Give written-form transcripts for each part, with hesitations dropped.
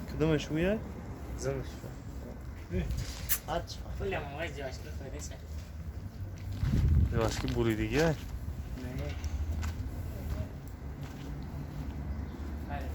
کدومش اویه؟ زنش Aç. Öyle ama vay yavaşlık öyleyse. Yavaş ki buri دیگه. Ne? Hayır.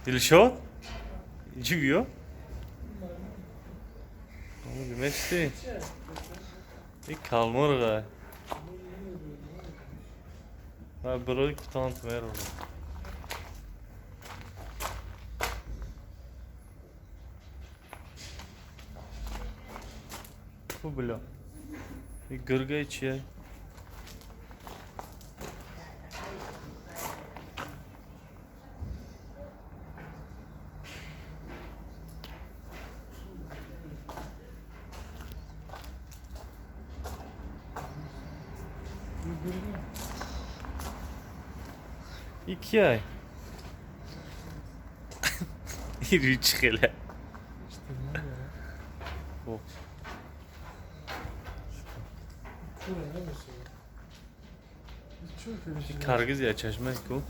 Dilşat? Çıkıyor. Ama demek değil. Bir kalmar gay. Ha böyle kutant ver orada. Bu bile. Bir gırga içiyor. İki ay. Üç hele. Bu. Kargız ya çeşme ku.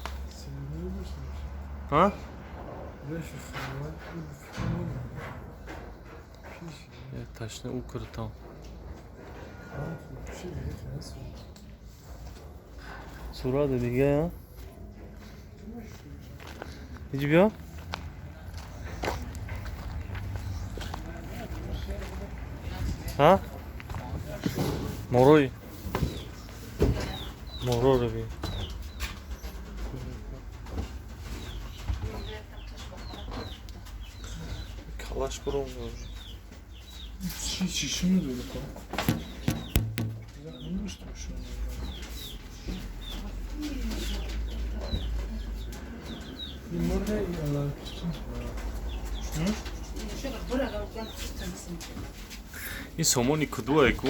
Ha? Ya taşını ukuru tam. Sura dedi ya. Hiç bir Ha? Moroy. Moro bir. Kalaş kurum. Şişimi böyle koy. Güzel olmuştu şu an. Burada yalan tutun. این سومونی کدوه کو؟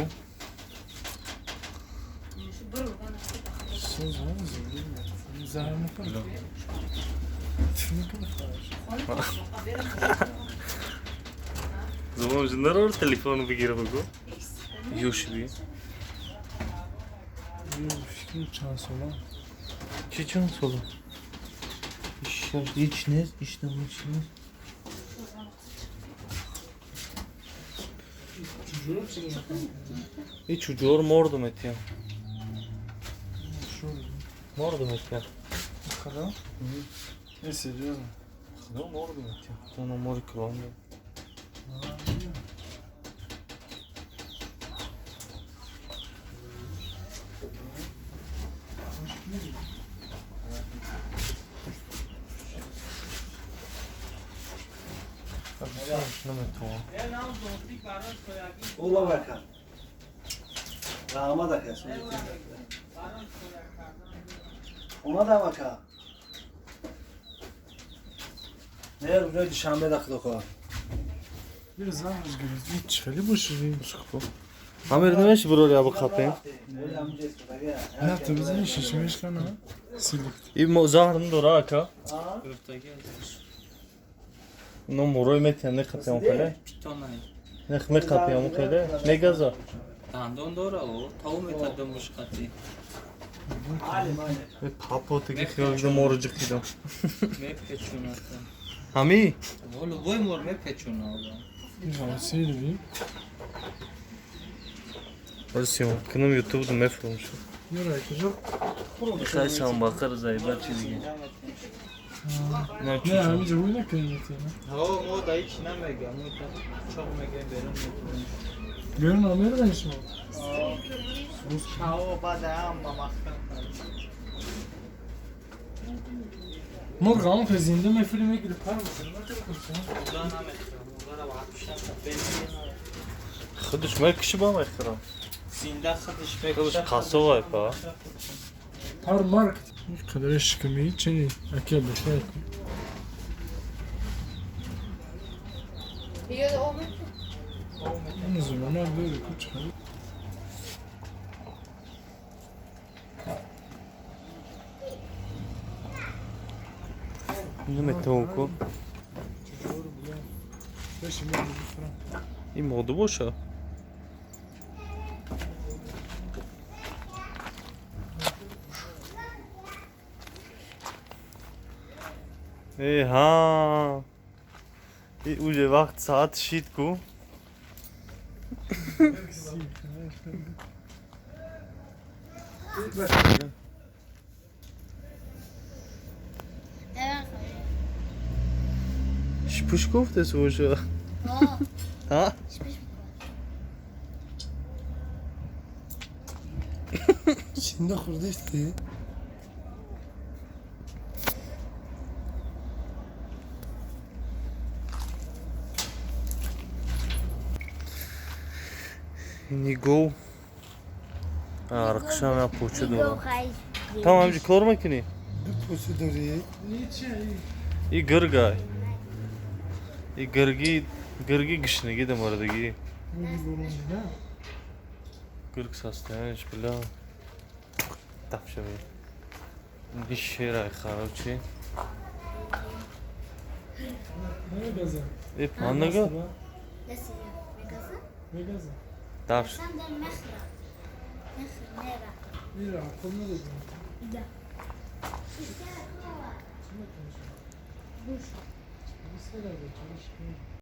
Söz var mı zengin? Zahmet var. Şunu kadar. زمان جندر اور تلفن بگیره بگو یوش بی Fikrim şans olan. چی چند سولو؟ İçiniz, işte bu içiniz. Çocuğu musun yapalım? ای چجور مردم اتیم Şöyle. مردم اتیم Bakalım. Neyse canım. خدا مردم اتیم اونو مار کلان دیم Ola bakar. Rahama da kes. Ona da bakar. Ne buraya düşenbe dakika koy. Biraz daha rüzgarız. Hiç çıkalı bu şurayı bu sıkı. Hamir demiş bro ya bu kapıyı Ne yaptı bize şişmiş kan ha? Sildik. İyi zahrını doğru aka No moroy metiyen ne kapıyı kale Pitonay. Ne kime kapıyı kale ne gaza Dandon doğru o. Tavuk metadan muşkati. Ve papo teki xiyal morucuk idam Me peçunata. Hami Volo boy mor me peçuna ola. Ya sildik. Versiyon kınım YouTube'da mefrolmuş Yoray kızım. Kay sen bakarız ayılar çizgi Ne Ne amca bu ne kıymeti ya? Ha o da hiç ne mega. Mu da çok mega benim. Görün Amerika'dan iş mi? Ha o bada amma maktan. Morgan fezinde mi filme gidip par mısın? Ne yapıyorsun? Buradan amet. Buradan bakmışlar. Benim خودش ما کشی با احترام zinde xıdış خودش قصه وای پا Par mark. Ne kadar eşkimi çeni. Akıl bekler. اون زمان هم داره کچه اینو متون کن چجور بگم بشی میگه بفرم این موضوع باشه ای ها این اوجه وقت ساعت شید کو شپوش گفته سوشا ها Şimdi kurdu işte. Nigo. Arkadaşlar ya poğaça dolu. Tamam amca kor makini. Bir posu dörüye. İyi gırgay. İyi gırgi gışını gidelim oradaki. Böyle borun ne? Gırg sastayan hiç bile. Tapşamayı. Bir şey ray xaroçi. Ne gazı? Anna go. Ne gazı? Tapş. Bir aklımda da değil. Bush. Bir şeyler de çalışmıyor.